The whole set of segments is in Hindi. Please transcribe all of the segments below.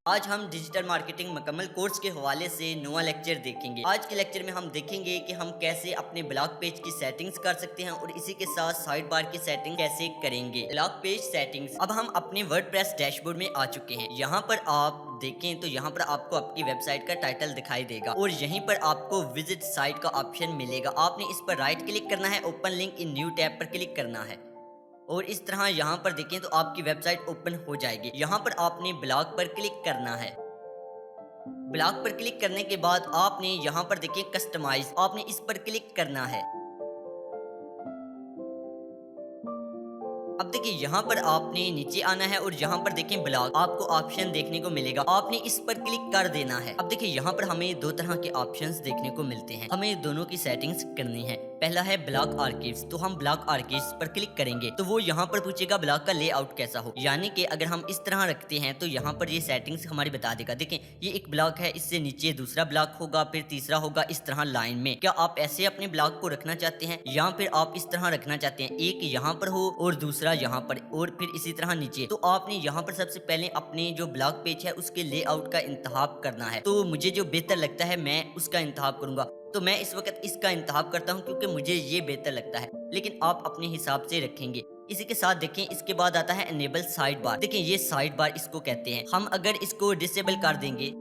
आज हम डिजिटल मार्केटिंग मुकम्मल कोर्स के हवाले से नया लेक्चर देखेंगे। आज के लेक्चर में हम देखेंगे कि हम कैसे अपने ब्लॉग पेज की सेटिंग्स कर सकते हैं और इसी के साथ साइड बार की सेटिंग कैसे करेंगे। Blog page settings. अब हम अपने वर्डप्रेस डैशबोर्ड में आ चुके हैं। यहाँ पर आप देखें तो यहाँ पर आपको आपकी वेबसाइट का टाइटल दिखाई देगा और यहीं पर आपको विजिट साइट का ऑप्शन मिलेगा। आपने इस पर राइट क्लिक करना है, open link in new tab पर क्लिक करना है और इस तरह यहाँ पर देखें तो आपकी वेबसाइट ओपन हो जाएगी। यहाँ पर आपने ब्लॉग पर क्लिक करना है। ब्लॉग पर क्लिक करने के बाद आपने यहाँ पर देखिए कस्टमाइज, आपने इस पर क्लिक करना है। अब देखिए यहाँ पर आपने नीचे आना है और यहाँ पर देखें ब्लॉग, आपको ऑप्शन देखने को मिलेगा, आपने इस पर क्लिक कर देना है। अब देखिए यहाँ पर हमें दो तरह के ऑप्शंस देखने को मिलते हैं, हमें दोनों की सेटिंग्स करनी है। पहला है ब्लॉग आर्काइव्स, तो हम ब्लॉग आर्काइव्स पर क्लिक करेंगे तो वो यहाँ पर पूछेगा ब्लॉग का लेआउट कैसा हो, यानी कि अगर हम इस तरह रखते हैं तो यहाँ पर ये सेटिंग्स हमारी बता देगा। देखें ये एक ब्लॉग है, इससे नीचे दूसरा ब्लॉग होगा, फिर तीसरा होगा, इस तरह लाइन में। क्या आप ऐसे अपने ब्लॉग को रखना चाहते हैं या फिर आप इस तरह रखना चाहते हैं, एक यहाँ पर हो और दूसरा यहाँ पर और फिर इसी तरह नीचे? तो आपने यहाँ पर सबसे पहले अपने जो ब्लॉग पेज है उसके लेआउट का इंतखाब करना है। तो मुझे जो बेहतर लगता है मैं उसका इंतखाब करूंगा, तो मैं इस वक्त इसका इंतखाब करता हूं क्योंकि मुझे ये बेहतर लगता है, लेकिन आप अपने हिसाब से रखेंगे। इसी के साथ देखें इसके बाद आता है एनेबल साइड बार। देखें ये साइड बार इसको कहते हैं। हम अगर इसको डिसेबल कर देंगे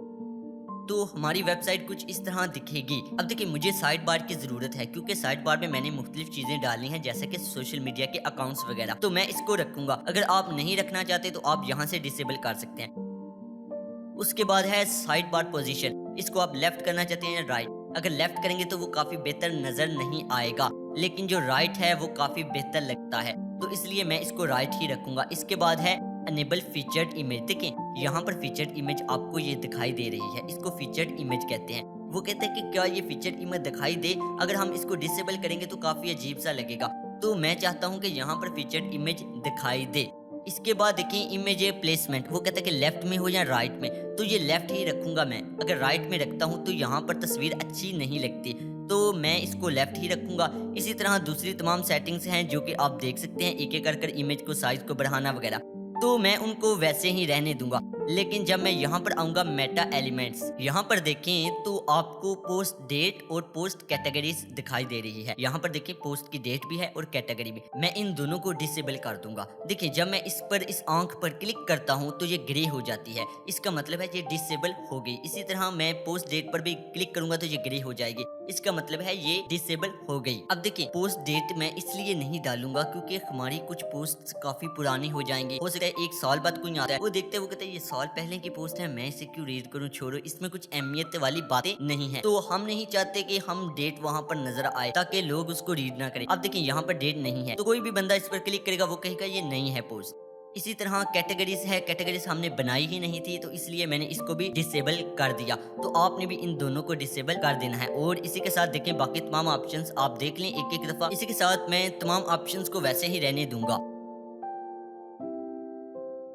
तो हमारी वेबसाइट कुछ इस तरह दिखेगी। अब देखिए मुझे साइड बार की जरूरत है क्योंकि साइड बार में मैंने मुख्तलिफ चीजें डालनी हैं जैसे कि सोशल मीडिया के अकाउंट्स वगैरह, तो मैं इसको रखूंगा। अगर आप नहीं रखना चाहते तो आप यहाँ से डिसेबल कर सकते हैं। उसके बाद है साइड बार पोजीशन, इसको आप लेफ्ट करना चाहते हैं या राइट। अगर लेफ्ट करेंगे तो वो काफी बेहतर नजर नहीं आएगा, लेकिन जो राइट है वो काफी बेहतर लगता है, तो इसलिए मैं इसको राइट ही रखूंगा। इसके बाद है अनेबल फीचर्ड इमेज। देखें यहाँ पर फीचर्ड इमेज आपको ये दिखाई दे रही है, इसको फीचर्ड इमेज कहते हैं। वो कहते हैं कि क्या ये फीचर्ड इमेज दिखाई दे, अगर हम इसको डिसेबल करेंगे तो काफी अजीब सा लगेगा, तो मैं चाहता हूँ कि यहाँ पर फीचर्ड इमेज दिखाई दे। इसके बाद देखिए इमेज प्लेसमेंट, वो कहता है कि लेफ्ट में हो या राइट में, तो ये लेफ्ट ही रखूंगा मैं। अगर राइट में रखता हूँ तो यहाँ पर तस्वीर अच्छी नहीं लगती, तो मैं इसको लेफ्ट ही रखूंगा। इसी तरह दूसरी तमाम सेटिंग्स हैं जो कि आप देख सकते हैं, एक एक कर इमेज को साइज को बढ़ाना वगैरह, तो मैं उनको वैसे ही रहने दूंगा। लेकिन जब मैं यहाँ पर आऊंगा मेटा एलिमेंट्स, यहाँ पर देखें तो आपको पोस्ट डेट और पोस्ट कैटेगरीज दिखाई दे रही है। यहाँ पर देखिए पोस्ट की डेट भी है और कैटेगरी भी, मैं इन दोनों को डिसेबल कर दूंगा। देखिए जब मैं इस पर इस आंख पर क्लिक करता हूँ तो ये ग्रे हो जाती है, इसका मतलब है ये डिसेबल हो गई। इसी तरह मैं पोस्ट डेट पर भी क्लिक करूंगा तो ये ग्रे हो जाएगी, इसका मतलब है ये डिसेबल हो गई। अब देखिए पोस्ट डेट मैं इसलिए नहीं डालूंगा क्योंकि हमारी कुछ पोस्ट काफी पुरानी हो जाएंगी। हो सकता है एक साल बाद कोई आता है, वो देखते वो कहते हैं ये साल पहले की पोस्ट है, मैं इसे क्यों रीड करूं, छोड़ो, इसमें कुछ अहमियत वाली बातें नहीं है। तो हम नहीं चाहते कि हम डेट वहां पर नजर आए ताकि लोग उसको रीड ना करें। अब देखिए यहाँ पर डेट नहीं है तो कोई भी बंदा इस पर क्लिक करेगा वो कहेगा ये नहीं है पोस्ट। इसी तरह कैटेगरीज है, कैटेगरीज हमने बनाई ही नहीं थी तो इसलिए मैंने इसको भी डिसेबल कर दिया, तो आपने भी इन दोनों को डिसेबल कर देना है। और इसी के साथ देखें बाकी तमाम ऑप्शंस आप देख लें एक एक दफा। इसी के साथ मैं तमाम ऑप्शंस को वैसे ही रहने दूंगा।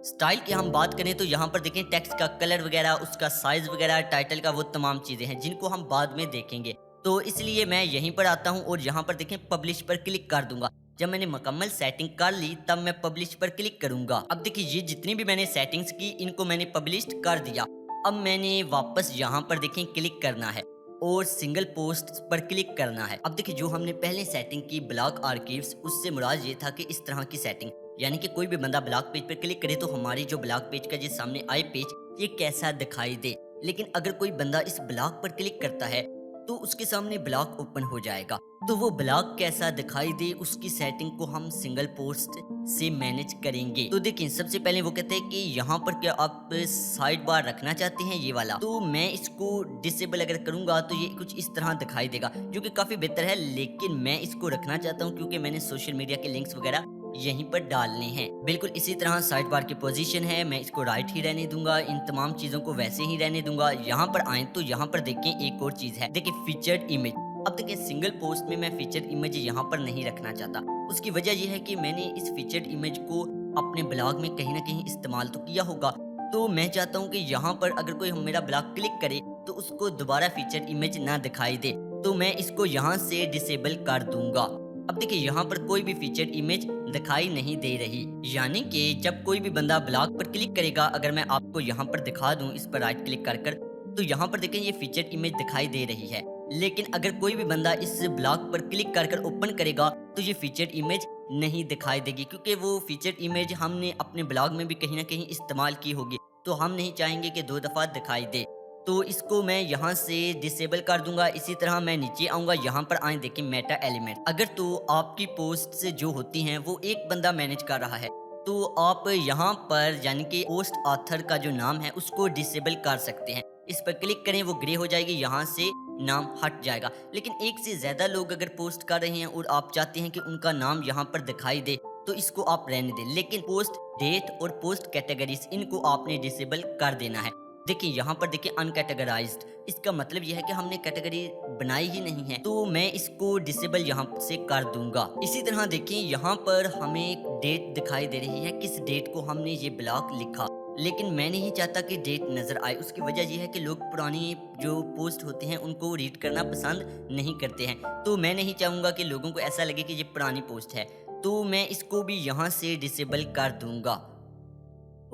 स्टाइल की हम बात करें तो यहाँ पर देखें टेक्स्ट का कलर वगैरह, उसका साइज वगैरह, टाइटल का, वो तमाम चीजें हैं जिनको हम बाद में देखेंगे, तो इसलिए मैं यहीं पर आता हूँ और यहाँ पर देखें पब्लिश पर क्लिक कर दूंगा। जब मैंने मुकम्मल सेटिंग कर ली तब मैं पब्लिश पर क्लिक करूंगा। अब देखिए ये जितनी भी मैंने सेटिंग्स की इनको मैंने पब्लिश कर दिया। अब मैंने वापस यहाँ पर देखें क्लिक करना है और सिंगल पोस्ट पर क्लिक करना है। अब देखिए जो हमने पहले सेटिंग की ब्लॉग आर्काइव्स, उससे मुराद ये था कि इस तरह की सेटिंग, यानी कि कोई भी बंदा ब्लॉग पेज पर क्लिक करे तो हमारी जो ब्लॉग पेज का जो सामने आए पेज ये कैसा दिखाई दे। लेकिन अगर कोई बंदा इस ब्लॉग पर क्लिक करता है तो उसके सामने ब्लॉग ओपन हो जाएगा, तो वो ब्लॉग कैसा दिखाई दे उसकी सेटिंग को हम सिंगल पोस्ट से मैनेज करेंगे। तो देखिए सबसे पहले वो कहते हैं कि यहाँ पर क्या आप साइड बार रखना चाहते हैं ये वाला, तो मैं इसको डिसेबल अगर करूंगा तो ये कुछ इस तरह दिखाई देगा जो कि काफी बेहतर है, लेकिन मैं इसको रखना चाहता हूँ क्योंकि मैंने सोशल मीडिया के लिंक्स वगैरह यहीं पर डालने हैं। बिल्कुल इसी तरह साइड बार की पोजीशन है, मैं इसको राइट ही रहने दूंगा, इन तमाम चीजों को वैसे ही रहने दूंगा। यहाँ पर आए तो यहाँ पर देखें एक और चीज है, देखिए फीचर्ड इमेज। अब देखिए सिंगल पोस्ट में मैं फीचर्ड इमेज यहाँ पर नहीं रखना चाहता, उसकी वजह यह है कि मैंने इस फीचर्ड इमेज को अपने ब्लॉग में कहीं ना कहीं इस्तेमाल तो किया होगा, तो मैं चाहता हूँ कि यहाँ पर अगर कोई मेरा ब्लॉग क्लिक करे तो उसको दोबारा फीचर्ड इमेज ना दिखाई दे, तो मैं इसको यहाँ से डिसेबल कर दूंगा। अब देखिए यहाँ पर कोई भी फीचर्ड इमेज दिखाई नहीं दे रही। यानी कि जब कोई भी बंदा ब्लॉग पर क्लिक करेगा, अगर मैं आपको यहाँ पर दिखा दूं इस पर राइट क्लिक कर तो यहाँ पर देखें ये फीचर्ड इमेज दिखाई दे रही है। लेकिन अगर कोई भी बंदा इस ब्लॉग पर क्लिक कर ओपन करेगा तो ये फीचर्ड इमेज नहीं दिखाई देगी, क्योंकि वो फीचर्ड इमेज हमने अपने ब्लॉग में भी कहीं ना कहीं इस्तेमाल की होगी, तो हम नहीं चाहेंगे कि 2 दफ़ा दिखाई दे। तो इसको मैं यहाँ से डिसेबल कर दूंगा। इसी तरह मैं नीचे आऊँगा, यहाँ पर आए देखें मेटा एलिमेंट। अगर तो आपकी पोस्ट जो होती हैं वो एक बंदा मैनेज कर रहा है, तो आप यहाँ पर यानी कि पोस्ट ऑथर का जो नाम है उसको डिसेबल कर सकते हैं। इस पर क्लिक करें, वो ग्रे हो जाएगी, यहाँ से नाम हट जाएगा। लेकिन एक से ज़्यादा लोग अगर पोस्ट कर रहे हैं और आप चाहते हैं कि उनका नाम यहाँ पर दिखाई दे, तो इसको आप रहने दें। लेकिन पोस्ट डेट और पोस्ट कैटेगरीज इनको आपने डिसेबल कर देना है। देखिए यहाँ पर देखिए अनकैटेगराइज्ड, इसका मतलब यह है कि हमने कैटेगरी बनाई ही नहीं है, तो मैं इसको डिसेबल यहाँ से कर दूंगा। इसी तरह देखिए यहाँ पर हमें एक डेट दिखाई दे रही है, किस डेट को हमने ये ब्लॉग लिखा, लेकिन मैं नहीं चाहता कि डेट नज़र आए। उसकी वजह यह है कि लोग पुरानी जो पोस्ट होते हैं उनको रीड करना पसंद नहीं करते हैं, तो मैं नहीं चाहूँगा कि लोगों को ऐसा लगे कि ये पुरानी पोस्ट है, तो मैं इसको भी यहाँ से डिसेबल कर दूंगा।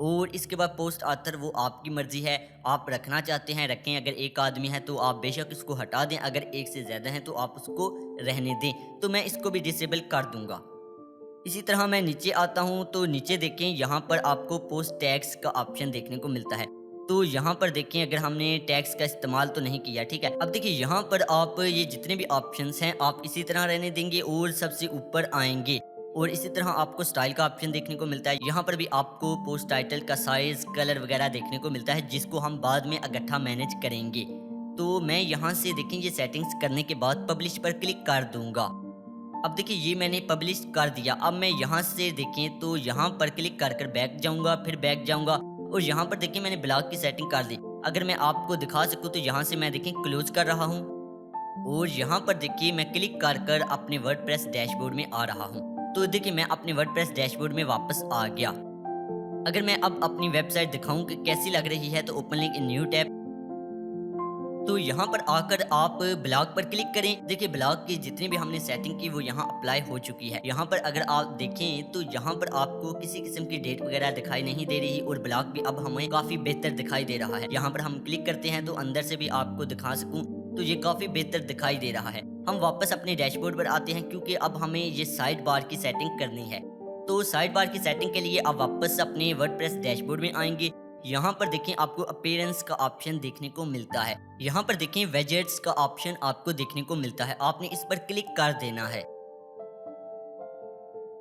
और इसके बाद पोस्ट आथर वो आपकी मर्ज़ी है, आप रखना चाहते हैं रखें, अगर एक आदमी है तो आप बेशक इसको हटा दें, अगर एक से ज़्यादा हैं तो आप उसको रहने दें, तो मैं इसको भी डिसेबल कर दूंगा। इसी तरह मैं नीचे आता हूँ, तो नीचे देखें यहाँ पर आपको पोस्ट टैग्स का ऑप्शन देखने को मिलता है। तो यहाँ पर देखें अगर हमने टैग्स का इस्तेमाल तो नहीं किया, ठीक है। अब देखिए यहाँ पर आप ये जितने भी ऑप्शंस हैं आप इसी तरह रहने देंगे और सबसे ऊपर आएंगे, और इसी तरह आपको स्टाइल का ऑप्शन देखने को मिलता है। यहाँ पर भी आपको पोस्ट टाइटल का साइज, कलर वगैरह देखने को मिलता है, जिसको हम बाद में इकट्ठा मैनेज करेंगे। तो मैं यहाँ से देखें ये सेटिंग्स करने के बाद पब्लिश पर क्लिक कर दूंगा। अब देखिए ये मैंने पब्लिश कर दिया। अब मैं यहाँ से देखें तो यहाँ पर क्लिक कर बैक जाऊँगा, फिर बैक जाऊँगा, और यहाँ पर देखिए मैंने ब्लॉग की सेटिंग कर दी। अगर मैं आपको दिखा सकूँ तो यहाँ से मैं देखें क्लोज कर रहा हूँ, और यहाँ पर देखिए मैं क्लिक कर अपने वर्डप्रेस डैशबोर्ड में आ रहा हूँ। तो देखिए मैं अपने वर्डप्रेस डैशबोर्ड में वापस आ गया। अगर मैं अब अपनी वेबसाइट दिखाऊं कि कैसी लग रही है, तो open link in new tab, तो यहाँ पर आकर आप ब्लॉग पर क्लिक करें। देखिए ब्लॉग की जितनी भी हमने सेटिंग की वो यहाँ अप्लाई हो चुकी है। यहाँ पर अगर आप देखें तो यहाँ पर आपको किसी किस्म की डेट वगैरह दिखाई नहीं दे रही, और ब्लॉग भी अब हमें काफी बेहतर दिखाई दे रहा है। यहाँ पर हम क्लिक करते हैं तो अंदर से भी आपको दिखा सकूं तो ये काफी बेहतर दिखाई दे रहा है। हम वापस अपने डैशबोर्ड पर आते हैं, क्योंकि अब हमें ये साइड बार की सेटिंग करनी है। तो साइड बार की सेटिंग के लिए आप वापस अपने वर्डप्रेस डैशबोर्ड में आएंगे। यहाँ पर देखें आपको अपीयरेंस का ऑप्शन देखने को मिलता है। यहाँ पर देखें वेजेट्स का ऑप्शन आपको देखने को मिलता है, आपने इस पर क्लिक कर देना है।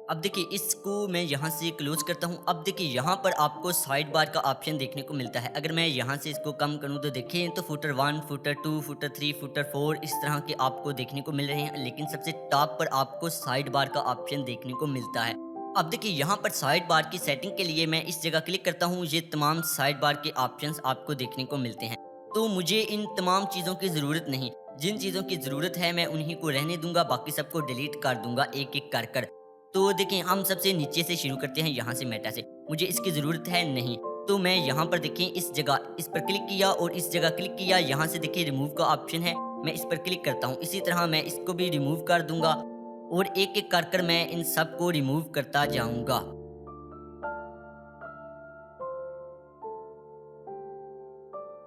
अब देखिए इसको मैं यहाँ से क्लोज करता हूँ। अब देखिए यहाँ पर आपको साइड बार का ऑप्शन देखने को मिलता है। अगर मैं यहाँ से इसको कम करूँ तो देखिए तो फुटर 1, फुटर 2, फुटर 3, फुटर 4 इस तरह के आपको देखने को मिल रहे हैं, लेकिन सबसे टॉप पर आपको साइड बार का ऑप्शन देखने को मिलता है। अब देखिए यहाँ पर साइड बार की सेटिंग के लिए मैं इस जगह क्लिक करता हूँ, ये तमाम साइड बार के ऑप्शंस आपको देखने को मिलते हैं। तो मुझे इन तमाम चीज़ों की ज़रूरत नहीं, जिन चीज़ों की ज़रूरत है मैं उन्हीं को रहने दूंगा, बाकी सबको डिलीट कर दूंगा एक एक कर। तो देखिए हम सबसे नीचे से शुरू करते हैं, यहाँ से मेटा से, मुझे इसकी ज़रूरत है नहीं। तो मैं यहाँ पर देखें इस जगह इस पर क्लिक किया और इस जगह क्लिक किया, यहाँ से देखिए रिमूव का ऑप्शन है, मैं इस पर क्लिक करता हूँ। इसी तरह मैं इसको भी रिमूव कर दूंगा और एक एक कर मैं इन सब को रिमूव करता जाऊंगा।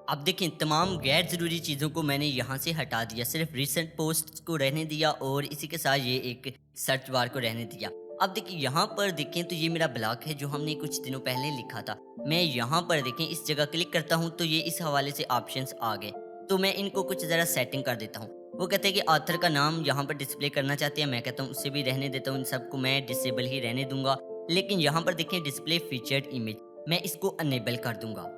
अब देखें तमाम गैर ज़रूरी चीज़ों को मैंने यहाँ से हटा दिया, सिर्फ रिसेंट पोस्ट्स को रहने दिया और इसी के साथ ये एक सर्च बार को रहने दिया। अब देखिए यहाँ पर देखें तो ये मेरा ब्लॉग है जो हमने कुछ दिनों पहले लिखा था। मैं यहाँ पर देखें इस जगह क्लिक करता हूँ तो ये इस हवाले से ऑप्शंस आ गए। तो मैं इनको कुछ ज़रा सेटिंग कर देता हूँ। वो कहते हैं कि ऑथर का नाम यहाँ पर डिस्प्ले करना चाहते हैं, मैं कहता हूँ उससे भी रहने देता हूँ, इन सबको मैं डिसेबल ही रहने दूंगा। लेकिन यहाँ पर देखें डिस्प्ले फीचर्ड इमेज, मैं इसको अनेबल कर दूंगा।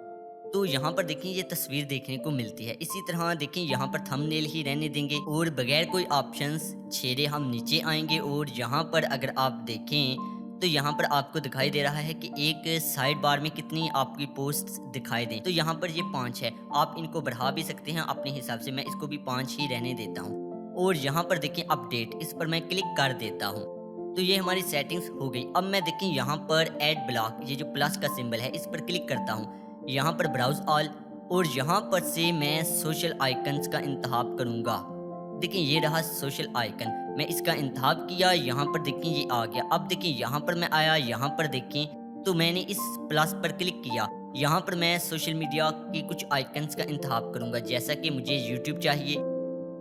तो यहाँ पर देखें ये तस्वीर देखने को मिलती है। इसी तरह देखें यहाँ पर थंबनेल ही रहने देंगे और बगैर कोई ऑप्शंस छेड़े हम नीचे आएंगे और यहाँ पर अगर आप देखें तो यहाँ पर आपको दिखाई दे रहा है कि एक साइड बार में कितनी आपकी पोस्ट्स दिखाई दें। तो यहाँ पर ये 5 है, आप इनको बढ़ा भी सकते हैं अपने हिसाब से, मैं इसको भी 5 ही रहने देता हूँ। और यहाँ पर देखें अपडेट, इस पर मैं क्लिक कर देता हूँ। तो ये हमारी सेटिंग्स हो गई। अब मैं देखें यहाँ पर ऐड ब्लॉक, ये जो प्लस का सिंबल है इस पर क्लिक करता हूँ, यहाँ पर ब्राउज ऑल और यहाँ पर से मैं सोशल आइकन्स का इंतखाब करूँगा। देखिए ये रहा सोशल आइकन, मैं इसका इंतखाब किया, यहाँ पर देखिए ये आ गया। अब देखिए यहाँ पर मैं आया, यहाँ पर देखें तो मैंने इस प्लस पर क्लिक किया। यहाँ पर मैं सोशल मीडिया के कुछ आइकन्स का इंतखाब करूँगा, जैसा कि मुझे यूट्यूब चाहिए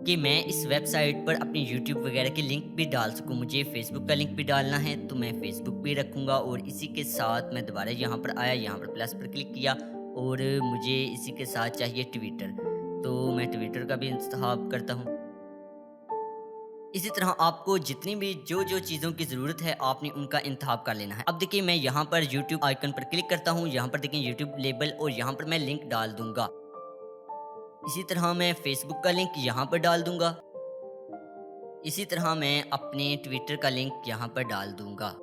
कि मैं इस वेबसाइट पर अपनी यूट्यूब वगैरह की लिंक भी डाल सकूँ। मुझे फेसबुक का लिंक भी डालना है तो मैं फेसबुक भी रखूँगा, और इसी के साथ मैं दोबारा यहाँ पर आया, यहाँ पर प्लस पर क्लिक किया, और मुझे इसी के साथ चाहिए ट्विटर, तो मैं ट्विटर का भी इंतखाब करता हूँ। इसी तरह आपको जितनी भी जो चीज़ों की ज़रूरत है आपने उनका इंतखाब कर लेना है। अब देखिए मैं यहाँ पर यूट्यूब आइकन पर क्लिक करता हूँ, यहाँ पर देखिए यूट्यूब लेबल, और यहाँ पर मैं लिंक डाल दूँगा। इसी तरह मैं फेसबुक का लिंक यहाँ पर डाल दूँगा। इसी तरह मैं अपने ट्विटर का लिंक यहाँ पर डाल दूँगा।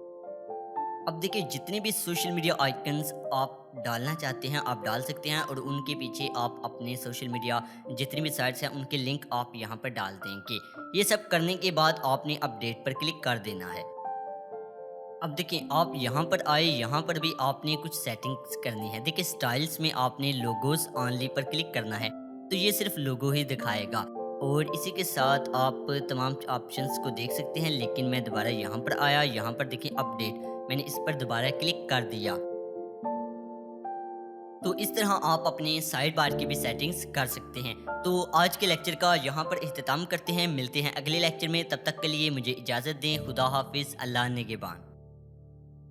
अब देखिए जितने भी सोशल मीडिया आइकन्स आप डालना चाहते हैं आप डाल सकते हैं, और उनके पीछे आप अपने सोशल मीडिया जितनी भी साइट्स हैं उनके लिंक आप यहाँ पर डाल देंगे। ये सब करने के बाद आपने अपडेट पर क्लिक कर देना है। अब देखिए आप यहाँ पर आए, यहाँ पर भी आपने कुछ सेटिंग्स करनी है। देखिए स्टाइल्स में आपने लोगोस ऑनली पर क्लिक करना है, तो ये सिर्फ लोगो ही दिखाएगा, और इसी के साथ आप तमाम ऑप्शंस को देख सकते हैं। लेकिन मैं दोबारा यहाँ पर आया, यहाँ पर देखिए अपडेट, मैंने इस पर दोबारा क्लिक कर दिया। तो इस तरह आप अपने साइड बार की भी सेटिंग्स कर सकते हैं। तो आज के लेक्चर का यहाँ पर इख्तिताम करते हैं, मिलते हैं अगले लेक्चर में, तब तक के लिए मुझे इजाज़त दें। खुदा हाफिज़, अल्लाह निगहबान।